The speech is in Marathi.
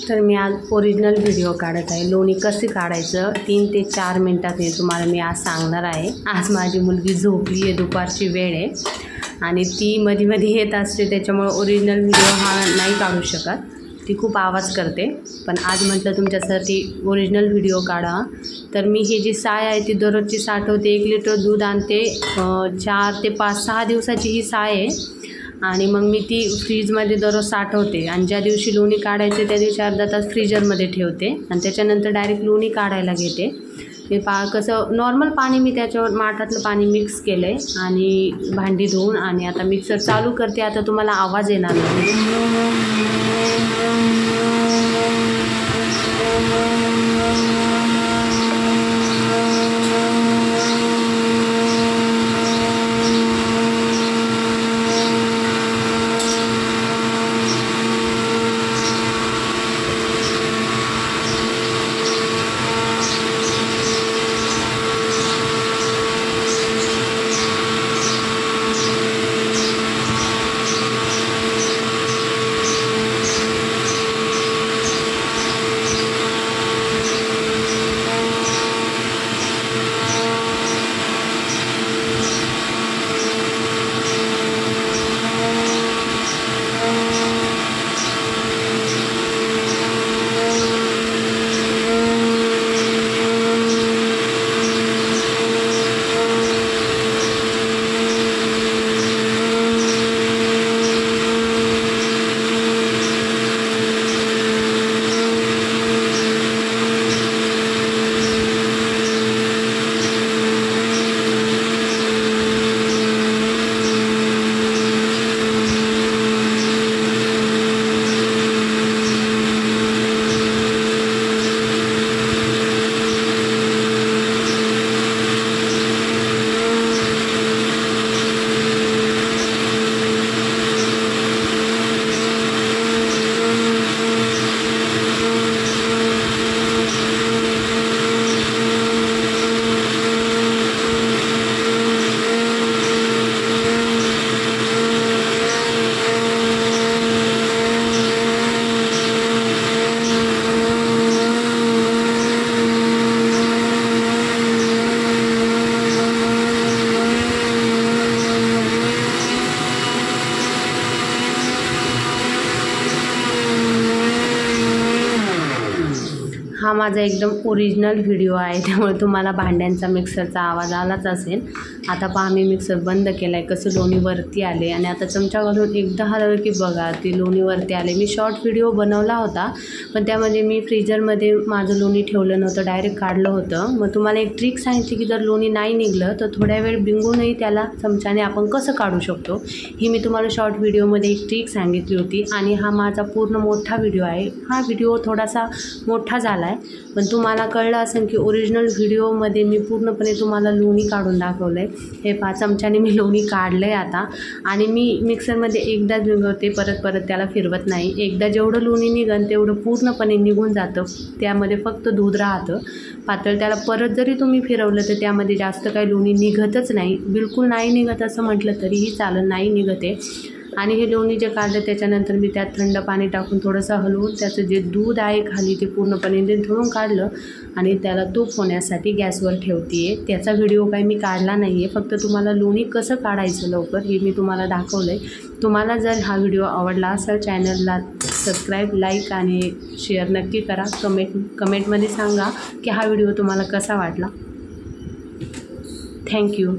तर मी आज ओरिजिनल व्हिडिओ काढत आहे। लोणी कसे काढायचं 3 ते 4 मिनिटात मी तुम्हाला मी आज सांगणार आहे। आज माझी मुलगी झोपली आहे, दुपारची वेळ आहे आणि ती मध्ये मध्ये येत असते, त्याच्यामुळे ओरिजिनल व्हिडिओ हा नाही काढू शकत। ती खूप आवाज करते, पण आज म्हटलं तुमच्यासाठी ओरिजिनल व्हिडिओ काढा। तर मी ही जी साय आहे ती दररोजची साठवते। 1 लिटर दूध आणते, 4 ते 5-6 दिवसाची ही साय आहे आणि मग मी ती फ्रीजमध्ये दररोज साठवते आणि ज्या दिवशी लोणी काढायचे त्या दिवशी अर्धा तास फ्रीजरमध्ये ठेवते आणि त्याच्यानंतर डायरेक्ट लोणी काढायला घेते। मी कसं नॉर्मल पाणी मी त्याच्यावर माठातलं पाणी मिक्स केलं आहे आणि भांडी धुवून आणि आता मिक्सर चालू करते। आता तुम्हाला आवाज येणार नाही। हा माझा एकदम ओरिजिनल व्हिडिओ आहे, त्यामुळे तुम्हाला भांड्यांचा मिक्सरचा आवाज आलाच असेल। आता पहा मी मिक्सर बंद केला आहे, कसं लोणी वरती आले आणि आता चमचा घालून एकदा हलवलं की बघा ती लोणी वरती आले। मी शॉर्ट व्हिडिओ बनवला होता, पण त्यामध्ये मी फ्रीजरमध्ये माझं लोणी ठेवलं नव्हतं, डायरेक्ट काढलं होतं। मग तुम्हाला एक ट्रिक सांगितली की जर लोणी नाही निघलं तर थोड्या वेळ बिंगूनही त्याला चमच्याने आपण कसं काढू शकतो, ही मी तुम्हाला शॉर्ट व्हिडिओमध्ये एक ट्रिक सांगितली होती। आणि हा माझा पूर्ण मोठा व्हिडिओ आहे। हा व्हिडिओ थोडासा मोठा झाला आहे, पण तुम्हाला कळलं असेल की ओरिजिनल व्हिडिओमध्ये मी पूर्णपणे तुम्हाला लोणी काढून दाखवलं आहे। हे 5 चमच्याने मी लोणी काढलं आहे आता आणि मी मिक्सरमध्ये एकदाच बिघडते, परत त्याला फिरवत नाही। एकदा जेवढं लोणी निघन तेवढं पूर्णपणे निघून जातं, त्यामध्ये फक्त दूध राहतं पातळ। त्याला परत जरी तुम्ही फिरवलं तर त्यामध्ये जास्त काही लोणी निघतच नाही, बिलकुल नाही निघत असं म्हटलं तरीही चालेल, नाही निघते। आणि हे लोणी जे काढलं त्याच्यानंतर मी त्यात थंड पाणी टाकून थोडंसं हलवून त्याचं जे दूध आहे खाली ते पूर्णपणे निथळून काढलं आणि त्याला तूप होण्यासाठी गॅसवर ठेवते आहे। त्याचा व्हिडिओ काही मी काढला नाही आहे, फक्त तुम्हाला लोणी कसं काढायचं लवकर हे मी तुम्हाला दाखवलं आहे। तुम्हाला जर हा व्हिडिओ आवडला असेल चॅनलला सबस्क्राईब, लाईक आणि शेअर नक्की करा। कमेंटमध्ये सांगा की हा व्हिडिओ तुम्हाला कसा वाटला। थँक्यू।